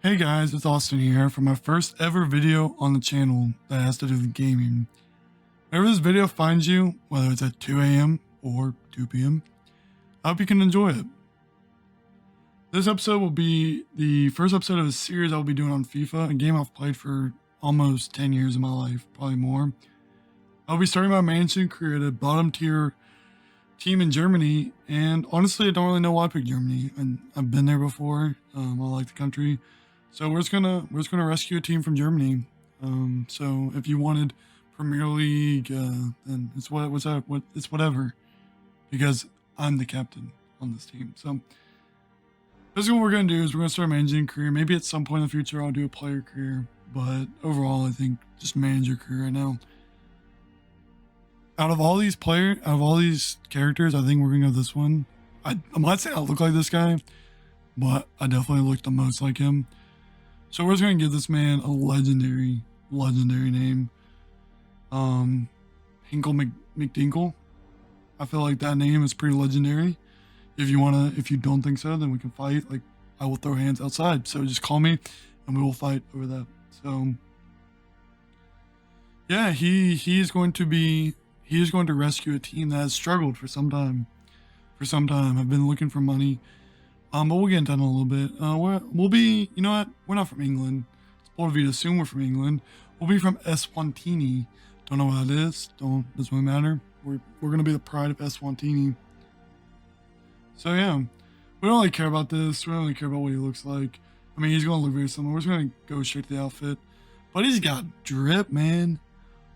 Hey guys, it's Austin here for my first ever video on the channel that has to do with gaming. Whenever this video finds you, whether it's at 2 a.m. or 2 p.m., I hope you can enjoy it. This episode will be the first episode of a series I'll be doing on FIFA, a game I've played for almost 10 years of my life, probably more. I'll be starting my managing career at a bottom tier team in Germany, and honestly, I don't really know why I picked Germany. And I've been there before. I like the country. So we're just gonna rescue a team from Germany. So if you wanted Premier League, then it's it's whatever, because I'm the captain on this team. So basically, what we're gonna do is we're gonna start a managing career. Maybe at some point in the future, I'll do a player career, but overall, I think just manage your career right now. Out of all these characters, I think we're gonna go this one. I'm not saying I look like this guy, but I definitely look the most like him. So we're just gonna give this man a legendary name. Hinkle McDinkle. I feel like that name is pretty legendary. If you don't think so, then we can fight. Like, I will throw hands outside. So just call me and we will fight over that. So yeah, he is going to rescue a team that has struggled for some time. I've been looking for money. But we'll get into that in a little bit. We'll be, you know what? We're not from England. It's bold of you to assume we're from England. We'll be from Eswatini. Don't know what that is. Doesn't really matter. We're gonna be the pride of Eswatini. So yeah, we don't really care about this. We don't really care about what he looks like. I mean, he's gonna look very similar. We're just gonna go straight to the outfit. But he's got drip, man.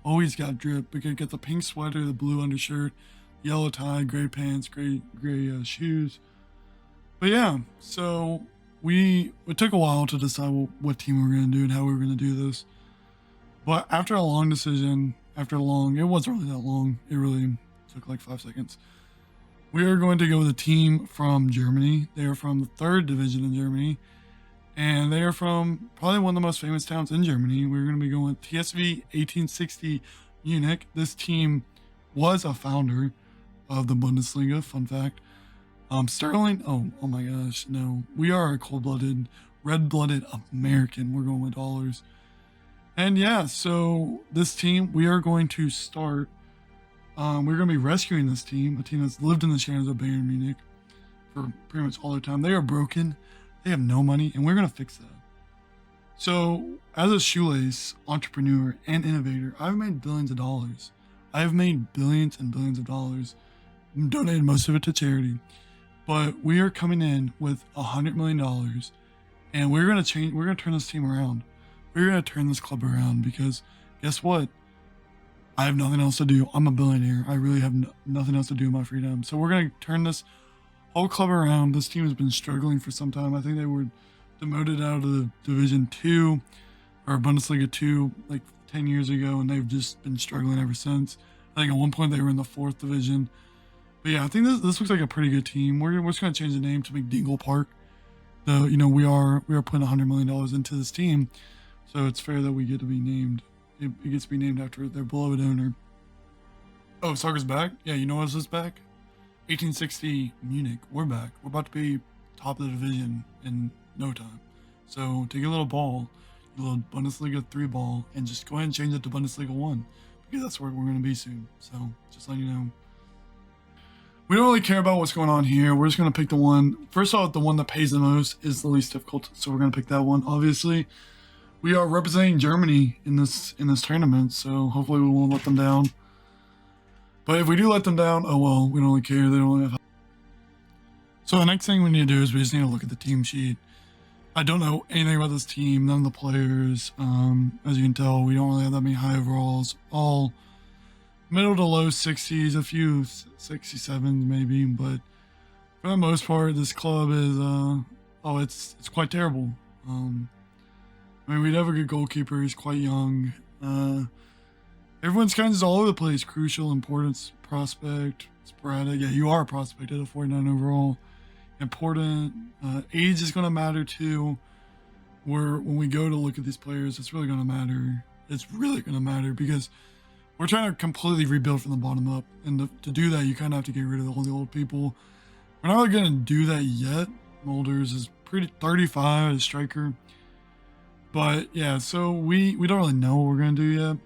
Oh, he's got drip. We could get the pink sweater, the blue undershirt, yellow tie, gray pants, gray shoes. But yeah, so it took a while to decide what team we were going to do and how we were going to do this. But after a long decision, it wasn't really that long. It really took like 5 seconds. We are going to go with a team from Germany. They are from the 3rd division in Germany. And they are from probably one of the most famous towns in Germany. We're going to be going with Fridays-1860 Munich. This team was a founder of the Bundesliga, fun fact. Sterling, oh my gosh, no. We are a cold-blooded, red-blooded American. We're going with dollars. And yeah, so this team, we are going to start, we're going to be rescuing this team, a team that's lived in the shadows of Bayern Munich for pretty much all their time. They are broken, they have no money, and we're going to fix that. So, as a shoelace entrepreneur and innovator, I've made billions of dollars. I've made billions and billions of dollars, donated most of it to charity. But we are coming in with $100 million, and we're going to turn this team around. We're going to turn this club around because guess what? I have nothing else to do. I'm a billionaire. I really have nothing else to do in my free time. So we're going to turn this whole club around. This team has been struggling for some time. I think they were demoted out of the Division 2 or Bundesliga 2 like 10 years ago, and they've just been struggling ever since. I think at one point they were in the 4th division. But yeah, I think this looks like a pretty good team. We're just gonna change the name to McDinkle Park. Though, you know, we are putting $100 million into this team, so it's fair that we get to be named. It gets to be named after their beloved owner. Oh, soccer's back? Yeah, you know what else is back? 1860 Munich. We're back. We're about to be top of the division in no time. So take a little ball, a little Bundesliga 3 ball, and just go ahead and change it to Bundesliga 1 because that's where we're gonna be soon. So just letting you know. We don't really care about what's going on here. We're just going to pick the one. First off, the one that pays the most is the least difficult. So we're going to pick that one. Obviously, we are representing Germany in this tournament. So hopefully we won't let them down. But if we do let them down, oh well, we don't really care. They don't have. So the next thing we need to do is we just need to look at the team sheet. I don't know anything about this team. None of the players. As you can tell, we don't really have that many high overalls. All middle to low 60s, a few 67s maybe, but for the most part, this club is it's quite terrible. I mean, we'd have a good goalkeeper. He's quite young. Everyone's kind of just all over the place. Crucial, importance, prospect, sporadic. Yeah, you are a prospect at a 49 overall. Important. Age is going to matter too. When we go to look at these players, it's really going to matter. It's really going to matter because we're trying to completely rebuild from the bottom up, and to do that, you kind of have to get rid of all the old people. We're not really going to do that yet. Mulders is pretty 35 as striker. But yeah, so we don't really know what we're gonna do yet.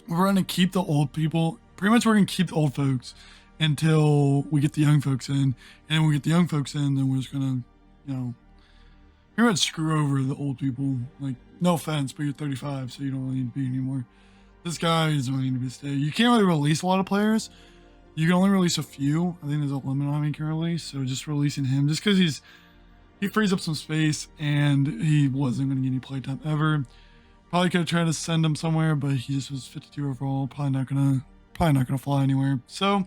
We're gonna keep the old people. Pretty much, we're gonna keep the old folks until we get the young folks in, and then we get the young folks in, then we're just gonna, you know, pretty much screw over the old people. Like, no offense, but you're 35, so you don't really need to be anymore. This guy doesn't really need to be stay. You can't really release a lot of players. You can only release a few. I think there's a limit on how many you can release. So just releasing him, just because he frees up some space, and he wasn't going to get any playtime ever. Probably could have tried to send him somewhere, but he just was 52 overall. Probably not gonna fly anywhere. So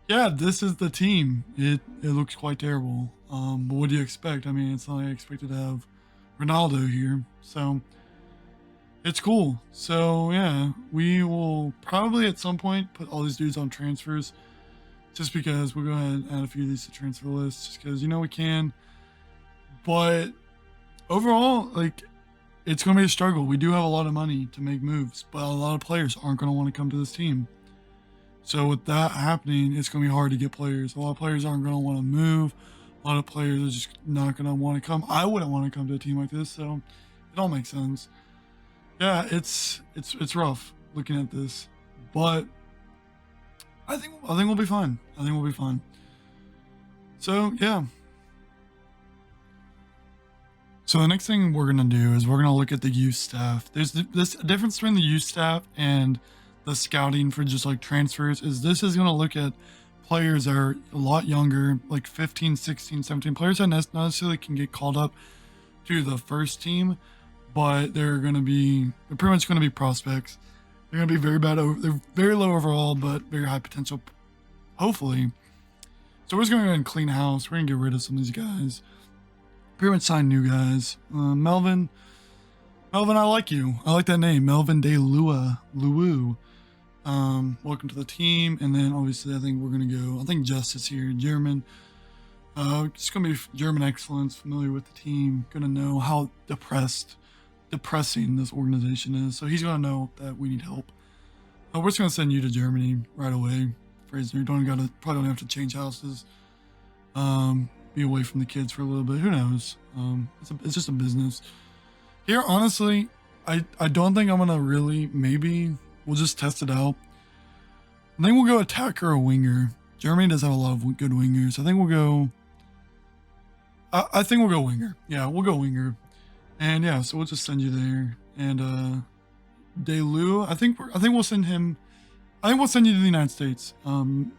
yeah, this is the team. It looks quite terrible. But what do you expect? I mean, it's not like I expected to have Ronaldo here. So it's cool. So yeah, we will probably at some point put all these dudes on transfers, just because we'll go ahead and add a few of these to transfer lists, just because, you know, we can. But overall, like, it's going to be a struggle. We do have a lot of money to make moves, but a lot of players aren't going to want to come to this team. So with that happening, it's going to be hard to get players. A lot of players aren't going to want to move. A lot of players are just not going to want to come. I wouldn't want to come to a team like this, so it all makes sense. Yeah, it's rough looking at this, but I think we'll be fine. I think we'll be fine. So yeah. So the next thing we're gonna do is we're gonna look at the youth staff. There's this difference between the youth staff and the scouting for just like transfers. Is this is gonna look at players that are a lot younger, like 15, 16, 17 players that not necessarily can get called up to the first team, but they're pretty much gonna be prospects. They're gonna be very bad they're very low overall, but very high potential, hopefully. So we're just gonna go ahead and clean house. We're gonna get rid of some of these guys. Pretty much sign new guys. Melvin, I like you. I like that name, Melvin De Luwu. Welcome to the team. And then obviously I think we're gonna go. I think Justice here, German. It's gonna be German excellence. Familiar with the team. Gonna know how depressing this organization is. So he's gonna know that we need help. We're just gonna send you to Germany right away, Fraser. You probably don't have to change houses. Be away from the kids for a little bit. Who knows? It's just a business. Here, honestly, I don't think I'm gonna really. Maybe we'll just test it out. I think we'll go attacker or winger. Germany does have a lot of good wingers. I think we'll go. I think we'll go winger. Yeah, we'll go winger. And yeah, so we'll just send you there. And Delu, I think we'll send him. I think we'll send you to the United States.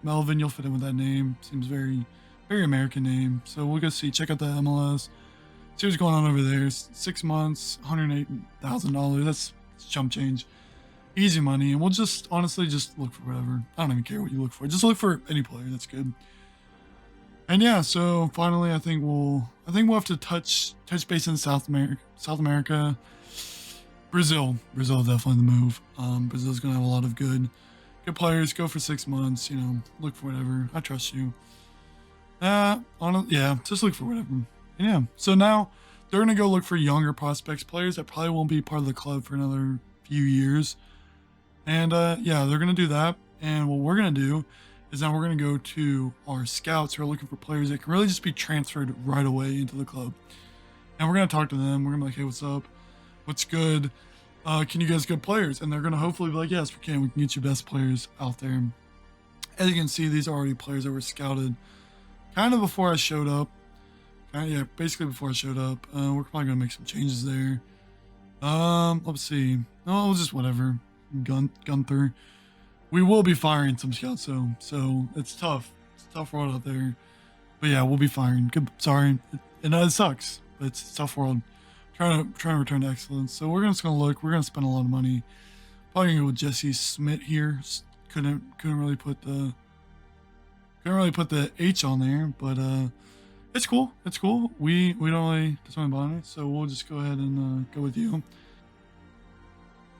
Melvin, you'll fit in with that name. Seems very American name. So we'll go check out the MLS, see what's going on over there. 6 months, $108,000. That's chump change, easy money. And we'll just honestly just look for whatever. I don't even care what you look for. Just look for any player that's good. And yeah, so finally, I think we'll have to touch base in South America. Brazil is definitely the move. Brazil's gonna have a lot of good players. Go for 6 months. You know, look for whatever. I trust you. Yeah, just look for whatever. And yeah, so now they're gonna go look for younger prospects, players that probably won't be part of the club for another few years. And yeah, they're gonna do that. And what we're gonna do is now we're gonna go to our scouts who are looking for players that can really just be transferred right away into the club. And we're gonna talk to them. We're gonna be like, hey, what's up? What's good? Can you guys get players? And they're gonna hopefully be like, yes, we can. We can get you best players out there. As you can see, these are already players that were scouted kind of before I showed up. Yeah, basically before I showed up. We're probably gonna make some changes there. Let's see. Oh, just whatever. Gunther. We will be firing some scouts, so it's tough. It's a tough world out there. But yeah, we'll be firing. Sorry, it sucks. But it's a tough world. Trying to return to excellence. So we're just gonna look. We're gonna spend a lot of money. Probably gonna go with Jesse Smith here. Couldn't really put the H on there, but it's cool. It's cool. We don't really doesn't bother me, so we'll just go ahead and go with you.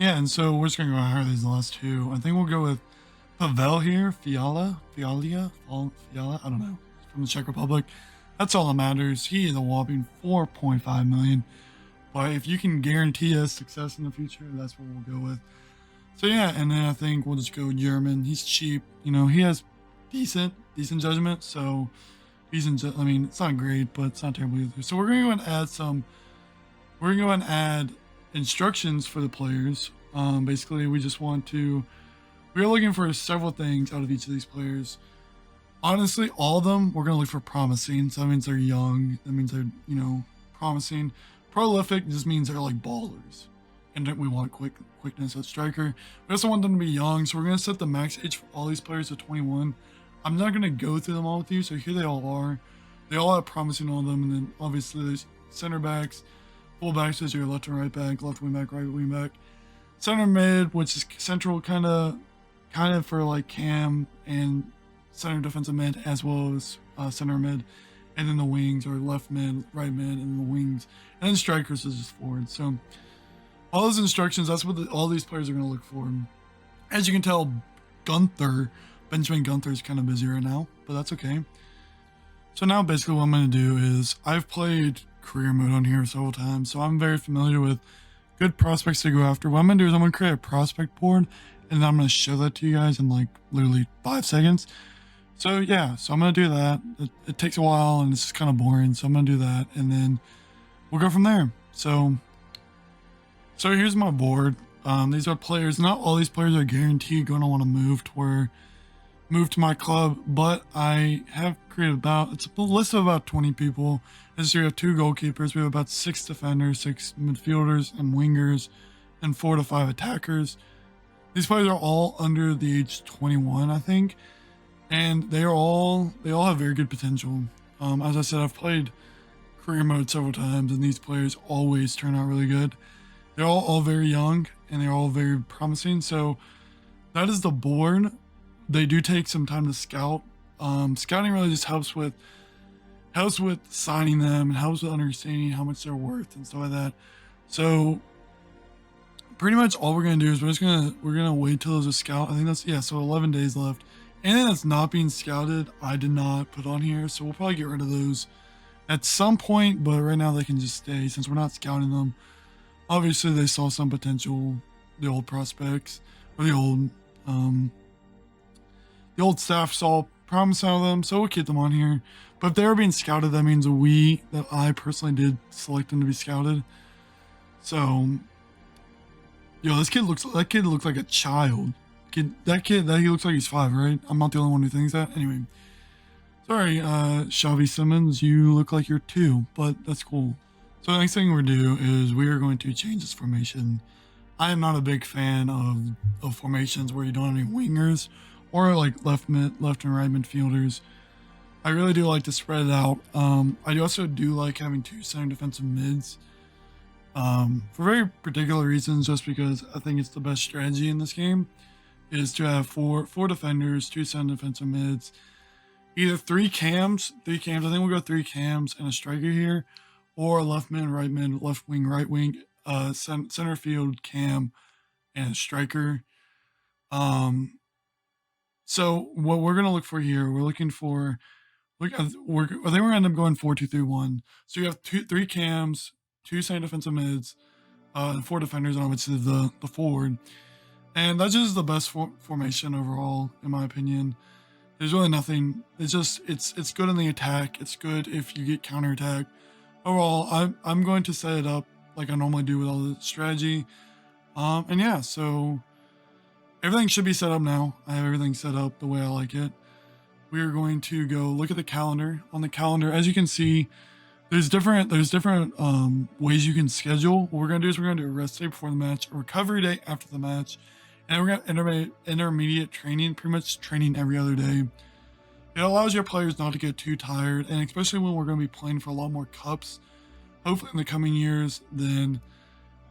Yeah, and so we're just gonna go hire these last two. I think we'll go with Pavel here, Fiala. I don't know, from the Czech Republic. That's all that matters. He is a whopping 4.5 million. But if you can guarantee us success in the future, that's what we'll go with. So yeah, and then I think we'll just go German. He's cheap. You know, he has decent judgment. So I mean, it's not great, but it's not terrible either. So we're gonna go and add some we're gonna go ahead and add instructions for the players. Basically, we are looking for several things out of each of these players. Honestly, all of them, we're gonna look for promising. So that means they're young. That means they're, promising. Prolific just means they're like ballers. And we want quickness at striker. We also want them to be young, so we're gonna set the max age for all these players to 21. I'm not gonna go through them all with you, so here they all are. They all have promising on them, and then obviously there's center backs, full backs is your left and right back, left wing back, right wing back. Center mid, which is central kind of for like cam and center defensive mid, as well as center mid. And then the wings are left mid, right mid, and the wings. And then strikers is just forward. So all those instructions, that's what all these players are going to look for. As you can tell, Benjamin Gunther is kind of busy right now, but that's okay. So now basically what I'm going to do is, I've played career mode on here several times, so I'm very familiar with good prospects to go after. What I'm going to do is I'm going to create a prospect board, and then I'm going to show that to you guys in like literally 5 seconds. So yeah, so I'm going to do that. It takes a while and it's just kind of boring, so I'm going to do that, and then we'll go from there. So here's my board. These are players. Not all these players are guaranteed going to want to move to my club, but I have created it's a list of about 20 people. As we have 2 goalkeepers, we have about 6 defenders, 6 midfielders and wingers, and 4 to 5 attackers. These players are all under the age 21, I think, and they all have very good potential. As I said, I've played career mode several times, and these players always turn out really good. They're all very young, and they're all very promising. So that is the board. They do take some time to scout. Scouting really just helps with signing them, and helps with understanding how much they're worth and stuff like that. So pretty much all we're gonna do is we're gonna wait till there's a scout. I think that's, so 11 days left. Anything that's not being scouted, I did not put on here, so we'll probably get rid of those at some point, but right now they can just stay since we're not scouting them. Obviously they saw some potential, the old prospects, or the old staff saw promise out of them, so we'll keep them on here. But if they were being scouted, that means that I personally did select them to be scouted. So, that kid looks like a child. He looks like he's 5, right? I'm not the only one who thinks that. Anyway, sorry, Xavi Simmons, you look like you're 2, but that's cool. So the next thing we're do is we are going to change this formation. I am not a big fan of formations where you don't have any wingers or like left and right midfielders. I really do like to spread it out. I also do like having 2 center defensive mids for very particular reasons, just because I think it's the best strategy in this game is to have four defenders, 2 center defensive mids, either 3 cams. I think we'll go 3 cams and a striker here, or left mid, left wing, right wing, center field, cam, and a striker. So what we're gonna look for here, we're looking for, I think we're gonna end up going 4-2-3-1. So you have 3 cams, 2 center defensive mids, and 4 defenders on which is the forward, and that's just the best formation overall, in my opinion. There's really nothing. It's just it's good in the attack. It's good if you get counterattack. Overall, I'm going to set it up like I normally do with all the strategy. And yeah, so everything should be set up now. I have everything set up the way I like it. We are going to go look at the calendar. On the calendar, as you can see, there's different ways you can schedule. What we're gonna do is we're gonna do a rest day before the match, a recovery day after the match, and we're gonna intermediate training, pretty much training every other day. It allows your players not to get too tired, and especially when we're going to be playing for a lot more cups, hopefully in the coming years, then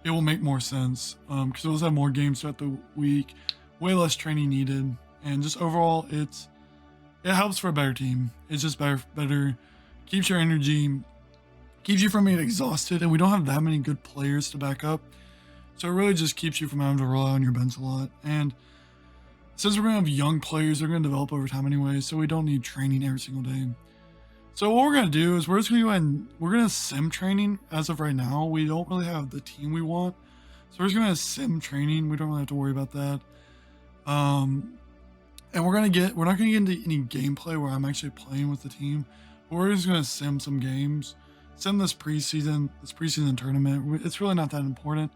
it will make more sense, because we'll have more games throughout the week, way less training needed, and just overall, it helps for a better team. It's just better, keeps your energy, keeps you from being exhausted, and we don't have that many good players to back up, so it really just keeps you from having to rely on your bench a lot. And since we're going to have young players, they're going to develop over time anyway, so we don't need training every single day. So what we're going to do is we're just going to go ahead and we're going to sim training as of right now. We don't really have the team we want, so we're just going to sim training. We don't really have to worry about that. And we're not going to get into any gameplay where I'm actually playing with the team. But we're just going to sim some games sim this preseason tournament. It's really not that important.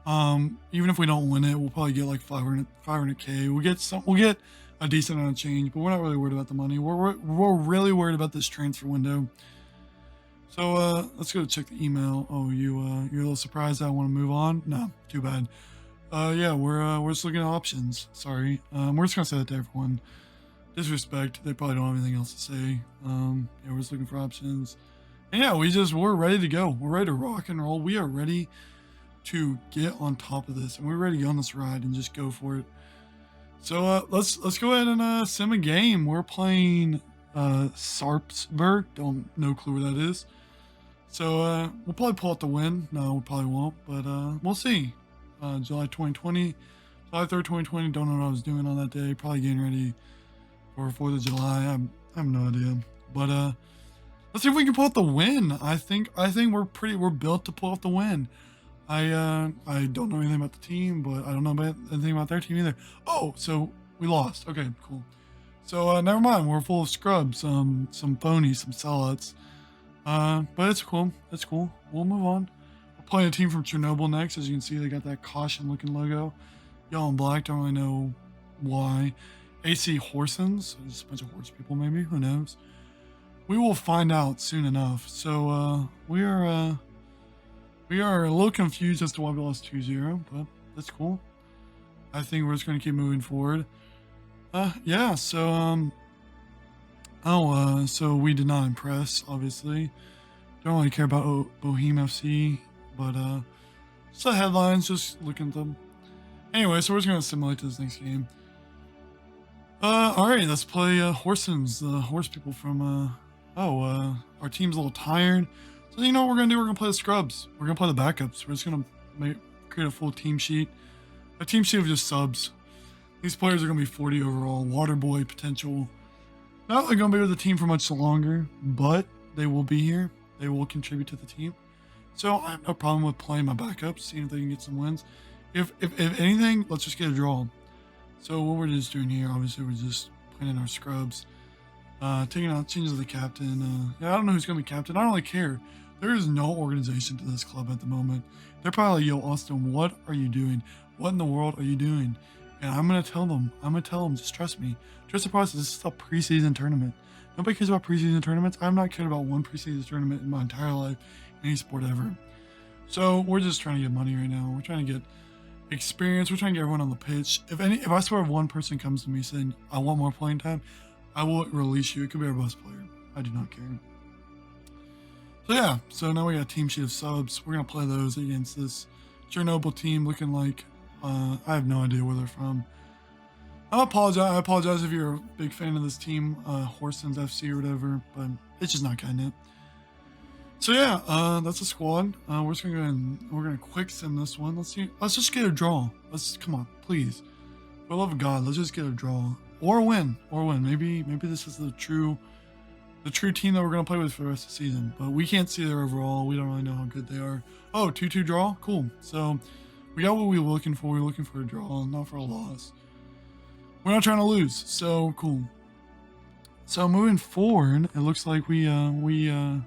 Even if we don't win it, we'll probably get like 500k. We'll get a decent amount of change, but we're not really worried about the money. We're really worried about this transfer window. So let's go check the email. Oh, you're a little surprised that I want to move on? No, too bad. Yeah, we're just looking at options. Sorry. We're just gonna say that to everyone. Disrespect. They probably don't have anything else to say. Yeah, we're just looking for options. And yeah, we're ready to go. We're ready to rock and roll. We are ready to get on top of this, and we're ready to get on this ride and just go for it. So let's go ahead and sim a game. We're playing Sarpsborg. No clue where that is. So we'll probably pull out the win. No, we probably won't, but we'll see. July 2020, July 3rd, 2020. Don't know what I was doing on that day. Probably getting ready for 4th of July. I have no idea. But let's see if we can pull out the win. I think we're built to pull off the win. I don't know anything about the team, but I don't know about anything about their team either. Oh, so we lost. Okay, cool. So never mind. We're full of scrubs, some phonies, some sellouts. But it's cool. It's cool. We'll move on. We're playing a team from Chernobyl next. As you can see, they got that caution-looking logo. Yellow and black. Don't really know why. AC Horsens. Just a bunch of horse people, maybe. Who knows? We will find out soon enough. So we are a little confused as to why we lost 2-0, but that's cool. I think we're just going to keep moving forward. Yeah, so, so we did not impress, obviously. Don't really care about Bohem FC, but, just the headlines, just looking at them. Anyway, so we're just going to simulate this next game. Alright, let's play, Horsens, the horse people from, our team's a little tired. So you know what we're going to do? We're going to play the scrubs. We're going to play the backups. We're just going to create a full team sheet. A team sheet of just subs. These players are going to be 40 overall. Water boy potential. Not really going to be with the team for much longer, but they will be here. They will contribute to the team. So I have no problem with playing my backups, seeing if they can get some wins. If anything, let's just get a draw. So what we're just doing here, obviously, we're just putting in our scrubs. Taking out changes of the captain. Yeah, I don't know who's going to be captain. I don't really care. There is no organization to this club at the moment. They're probably like, yo, Austin, what are you doing? What in the world are you doing? And I'm going to tell them. Just trust me. Trust the process. This is a preseason tournament. Nobody cares about preseason tournaments. I've not cared about one preseason tournament in my entire life, in any sport ever. So we're just trying to get money right now. We're trying to get experience. We're trying to get everyone on the pitch. If I swear if one person comes to me saying, I want more playing time, I will release you. It could be our best player. I do not care. So yeah, so now we got a team sheet of subs. We're going to play those against this Chernobyl team looking like, I have no idea where they're from. I apologize if you're a big fan of this team, Horsens FC or whatever, but it's just not cutting it. So yeah, that's a squad. We're just going to go ahead and we're going to quick sim this one. Let's just get a draw. Come on, please. For the love of God, let's just get a draw. Or a win. Maybe this is the true team that we're going to play with for the rest of the season. But we can't see their overall. We don't really know how good they are. Oh, 2-2 draw? Cool. So we got what we were looking for. We were looking for a draw, not for a loss. We're not trying to lose. So cool. So moving forward, it looks like we're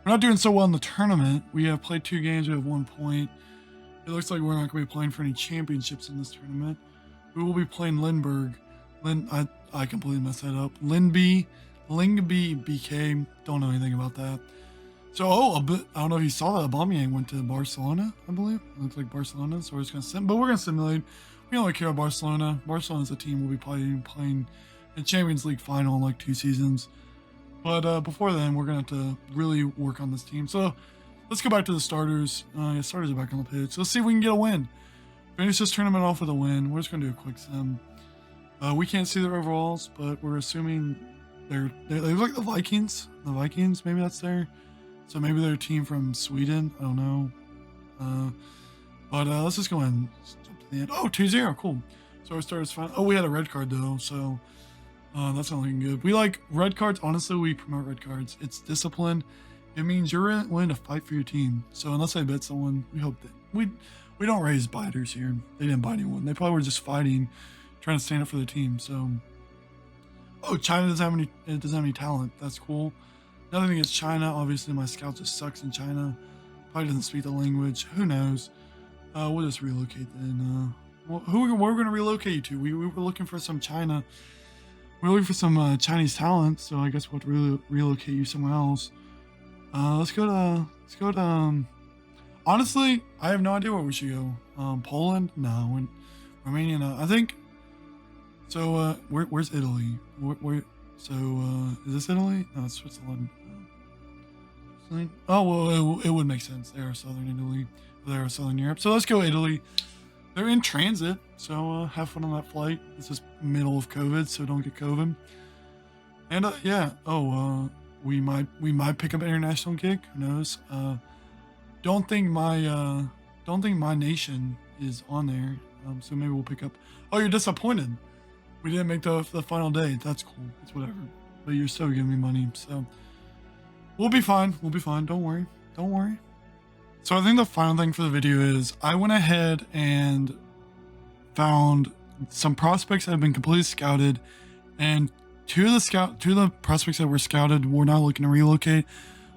not doing so well in the tournament. We have played 2 games. We have 1 point. It looks like we're not going to be playing for any championships in this tournament. We will be playing Lindbergh. I completely messed that up. Lingby BK. Don't know anything about that. So, I don't know if you saw that. Aubameyang went to Barcelona, I believe. It looks like Barcelona. So we're just going to simulate. We don't really care about Barcelona. Barcelona's a team we'll be playing in Champions League final in like 2 seasons. But before then, we're going to have to really work on this team. So let's go back to the starters. Starters are back on the pitch. Let's see if we can get a win. Finish this tournament off with a win. We're just going to do a quick sim. We can't see their overalls, but we're assuming they look like the Vikings. The Vikings, maybe that's their. So maybe they're a team from Sweden. I don't know. But let's just go ahead and jump to the end. Oh, 2-0. Cool. So our starter's fine. Oh, we had a red card though. So that's not looking good. We like red cards. Honestly, we promote red cards. It's discipline. It means you're willing to fight for your team. So unless I bet someone, we hope that we don't raise biters here. They didn't bite anyone. They probably were just fighting, trying to stand up for their team. So, oh, China doesn't have any talent. That's cool. Nothing against China. Obviously, my scout just sucks in China. Probably doesn't speak the language. Who knows? We'll just relocate then. Where we're going to relocate you to? We were looking for some China. We're looking for some Chinese talent, so I guess we'll have to relocate you somewhere else. Let's go to. Honestly, I have no idea where we should go. Poland? No. Romania? No. I think. So, where's Italy? Is this Italy? No, it's Switzerland. Oh, well, it would make sense. They are southern Italy. They are southern Europe. So let's go Italy. They're in transit, so have fun on that flight. This is middle of COVID, so don't get COVID. And yeah. We might pick up an international gig. Who knows? Don't think my nation is on there. So maybe we'll pick up. Oh, you're disappointed. We didn't make the final day. That's cool. It's whatever. But you're still giving me money, so we'll be fine. We'll be fine. Don't worry. Don't worry. So I think the final thing for the video is I went ahead and found some prospects that have been completely scouted, and two of the prospects that were scouted were not looking to relocate.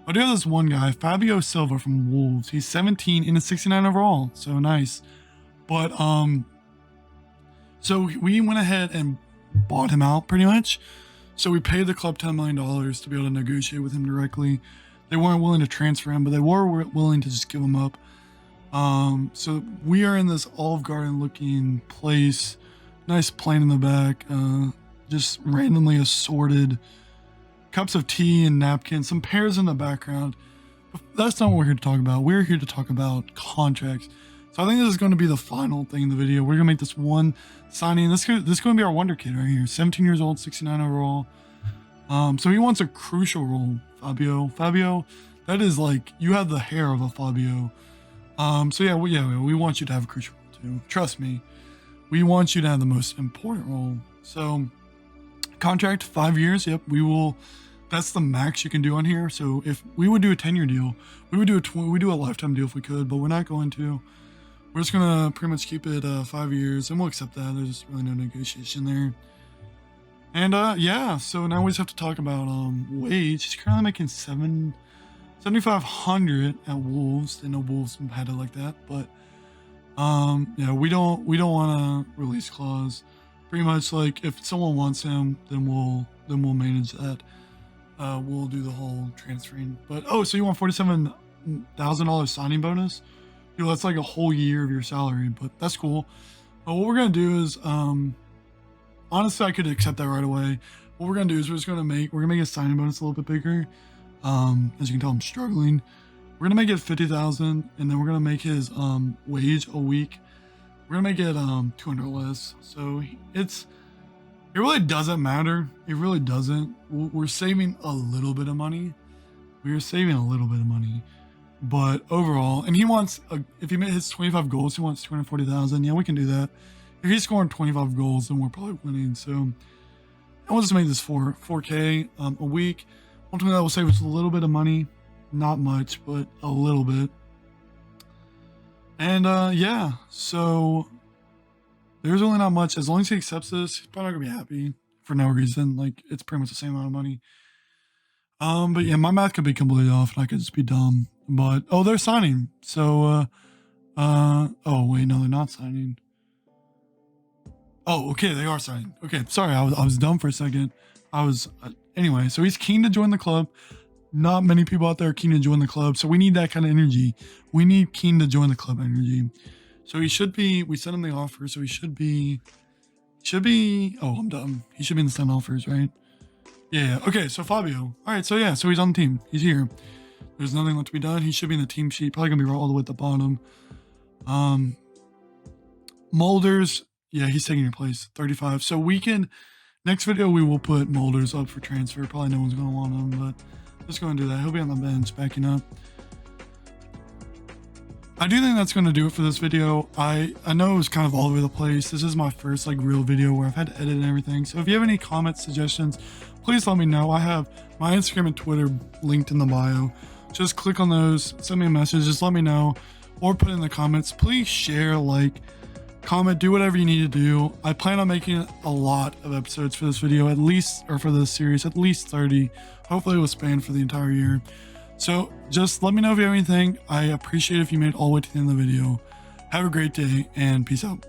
I do have this one guy, Fabio Silva from Wolves. He's 17 in a 69 overall, so nice. But so we went ahead and bought him out pretty much. So we paid the club $10 million to be able to negotiate with him directly. They weren't willing to transfer him, but they were willing to just give him up. So we are in this Olive Garden looking place, nice plane in the back, just randomly assorted cups of tea and napkins, some pears in the background. But that's not what we're here to talk about. We're here to talk about contracts. So I think this is going to be the final thing in the video. We're going to make this one signing. This is going to be our wonder kid right here. 17 years old, 69 overall. So he wants a crucial role, Fabio. Fabio, that is like, you have the hair of a Fabio. So yeah, we want you to have a crucial role too. Trust me. We want you to have the most important role. So contract 5 years. Yep, we will. That's the max you can do on here. So if we would do a 10-year deal, we would do a lifetime deal if we could, but we're not going to. We're just gonna pretty much keep it 5 years, and we'll accept that. There's really no negotiation there. And yeah, so now we just have to talk about wage. He's currently making $7,500 at Wolves. Didn't know Wolves had it like that, but yeah, we don't want a release clause. Pretty much like if someone wants him, then we'll manage that. We'll do the whole transferring. But so you want $47,000 signing bonus? Dude, that's like a whole year of your salary, but that's cool. But what we're gonna do is, honestly, I could accept that right away. What we're gonna do is we're gonna make his signing bonus a little bit bigger. As you can tell, I'm struggling. We're gonna make it 50,000, and then we're gonna make his wage a week. We're gonna make it 200 less. So it really doesn't matter. It really doesn't. We're saving a little bit of money. But overall, and he wants, if he hits 25 goals, he wants 240,000. Yeah, we can do that. If he's scoring 25 goals, then we're probably winning. So, and we'll just make this 4K a week. Ultimately, that will save us a little bit of money. Not much, but a little bit. And yeah, so there's really not much. As long as he accepts this, he's probably not gonna be happy for no reason. Like, it's pretty much the same amount of money. But yeah, my math could be completely off, and I could just be dumb. But they're signing. So oh wait, no, they're not signing. Oh, okay, they are signing. Okay, sorry, I was dumb for a second. Anyway, so he's keen to join the club. Not many people out there are keen to join the club, so we need that kind of energy. We need keen to join the club energy. So he should be. We sent him the offer, so he should be. Oh, I'm dumb. He should be in the send offers, right? Yeah. Okay. So Fabio. All right. So yeah. So he's on the team. He's here. There's nothing left to be done. He should be in the team sheet. Probably gonna be all the way at the bottom. Molders. Yeah, he's taking your place. 35. So we can. Next video we will put Molders up for transfer. Probably no one's gonna want him, but just go and do that. He'll be on the bench backing up. I do think that's going to do it for this video. I know it was kind of all over the place. This is my first like real video where I've had to edit and everything. So if you have any comments, suggestions, please let me know. I have my Instagram and Twitter linked in the bio. Just click on those, send me a message, just let me know, or put in the comments. Please share, like, comment, do whatever you need to do. I plan on making a lot of episodes for this video, at least, or for this series, at least 30. Hopefully it will span for the entire year. So just let me know if you have anything. I appreciate if you made it all the way to the end of the video. Have a great day and peace out.